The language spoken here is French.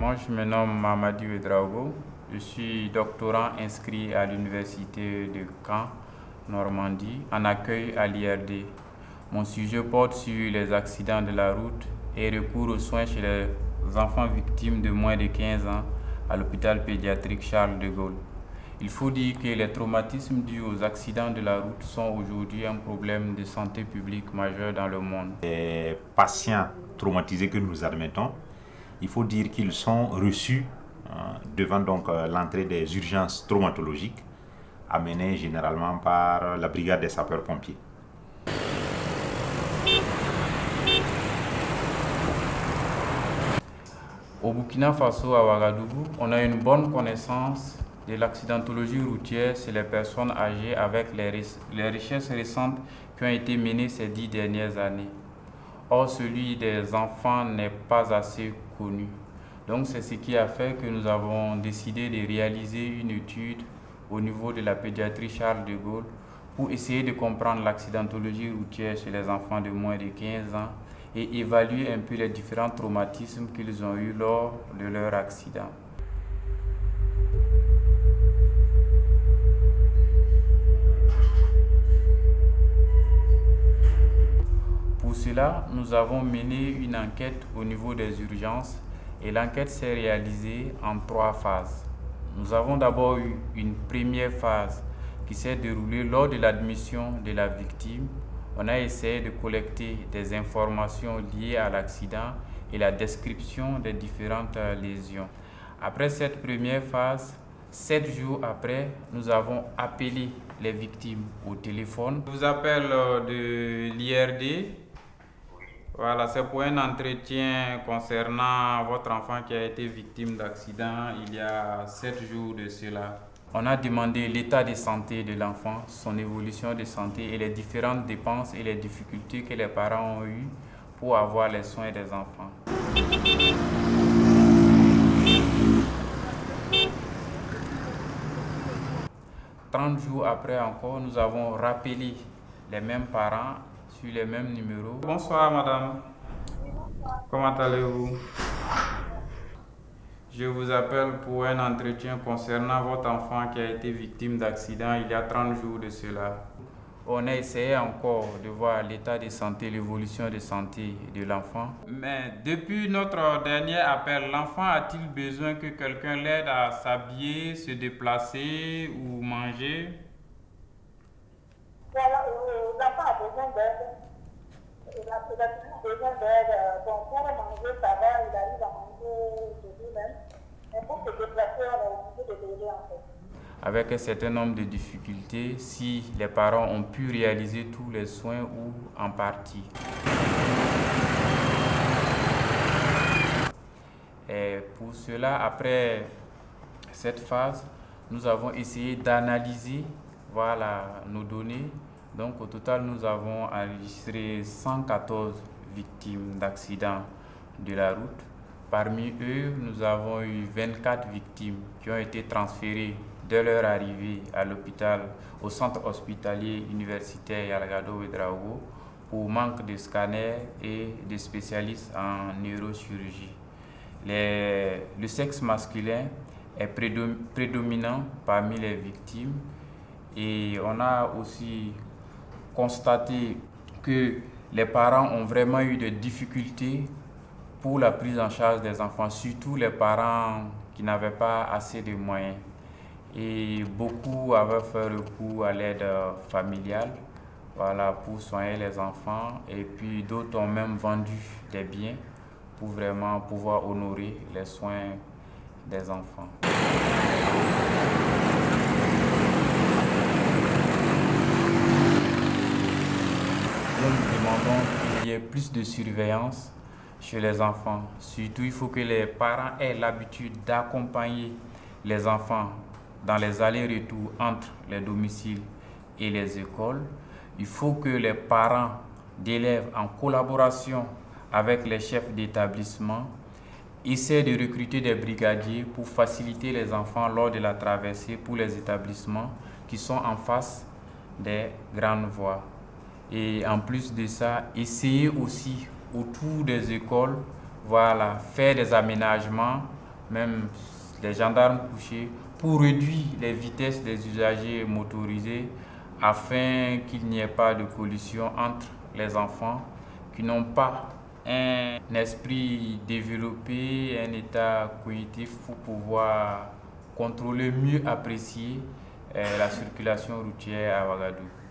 Moi, je me nomme Mamadi Ouedraogo. Je suis doctorant inscrit à l'université de Caen, Normandie, en accueil à l'IRD. Mon sujet porte sur les accidents de la route et recours aux soins chez les enfants victimes de moins de 15 ans à l'hôpital pédiatrique Charles de Gaulle. Il faut dire que les traumatismes dus aux accidents de la route sont aujourd'hui un problème de santé publique majeur dans le monde. Les patients traumatisés que nous admettons, il faut dire qu'ils sont reçus devant l'entrée des urgences traumatologiques amenées généralement par la brigade des sapeurs-pompiers. Au Burkina Faso, à Ouagadougou, on a une bonne connaissance de l'accidentologie routière chez les personnes âgées avec les recherches récentes qui ont été menées ces 10 dernières années. Or, celui des enfants n'est pas assez connu. Donc, c'est ce qui a fait que nous avons décidé de réaliser une étude au niveau de la pédiatrie Charles de Gaulle pour essayer de comprendre l'accidentologie routière chez les enfants de moins de 15 ans et évaluer un peu les différents traumatismes qu'ils ont eus lors de leur accident. Pour cela, nous avons mené une enquête au niveau des urgences et l'enquête s'est réalisée en 3 phases. Nous avons d'abord eu une première phase qui s'est déroulée lors de l'admission de la victime. On a essayé de collecter des informations liées à l'accident et la description des différentes lésions. Après cette première phase, 7 jours après, nous avons appelé les victimes au téléphone. Je vous appelle de l'IRD. Voilà, c'est pour un entretien concernant votre enfant qui a été victime d'accident il y a 7 jours de cela. On a demandé l'état de santé de l'enfant, son évolution de santé et les différentes dépenses et les difficultés que les parents ont eues pour avoir les soins des enfants. « 30 jours après encore, nous avons rappelé les mêmes parents sur les mêmes numéros. Bonsoir madame, comment allez-vous? Je vous appelle pour un entretien concernant votre enfant qui a été victime d'accident il y a 30 jours de cela. On a essayé encore de voir l'état de santé, l'évolution de santé de l'enfant. Mais depuis notre dernier appel, l'enfant a-t-il besoin que quelqu'un l'aide à s'habiller, se déplacer ou manger? L'enfant a besoin d'aide. Il a toujours besoin d'aide. Donc pour manger, ça va, il arrive à manger de lui-même. Mais pour se déplacer, on est obligé de l'aider en fait. Avec un certain nombre de difficultés, si les parents ont pu réaliser tous les soins ou en partie. Et pour cela, après cette phase, nous avons essayé d'analyser nos données. Donc au total, nous avons enregistré 114 victimes d'accidents de la route. Parmi eux, nous avons eu 24 victimes qui ont été transférées dès leur arrivée à l'hôpital, au centre hospitalier universitaire Yalgado Ouedraogo, pour manque de scanners et de spécialistes en neurochirurgie. Le sexe masculin est prédominant parmi les victimes et on a aussi constaté que les parents ont vraiment eu des difficultés pour la prise en charge des enfants, surtout les parents qui n'avaient pas assez de moyens. Et beaucoup avaient fait recours à l'aide familiale pour soigner les enfants. Et puis d'autres ont même vendu des biens pour vraiment pouvoir honorer les soins des enfants. Nous demandons qu'il y ait plus de surveillance chez les enfants. Surtout, il faut que les parents aient l'habitude d'accompagner les enfants dans les allers-retours entre les domiciles et les écoles. Il faut que les parents d'élèves, en collaboration avec les chefs d'établissement, essaient de recruter des brigadiers pour faciliter les enfants lors de la traversée pour les établissements qui sont en face des grandes voies. Et en plus de ça, essayer aussi autour des écoles, faire des aménagements même les gendarmes couchés, pour réduire les vitesses des usagers motorisés afin qu'il n'y ait pas de collision entre les enfants qui n'ont pas un esprit développé, un état cognitif pour pouvoir contrôler, mieux apprécier la circulation routière à Ouagadougou.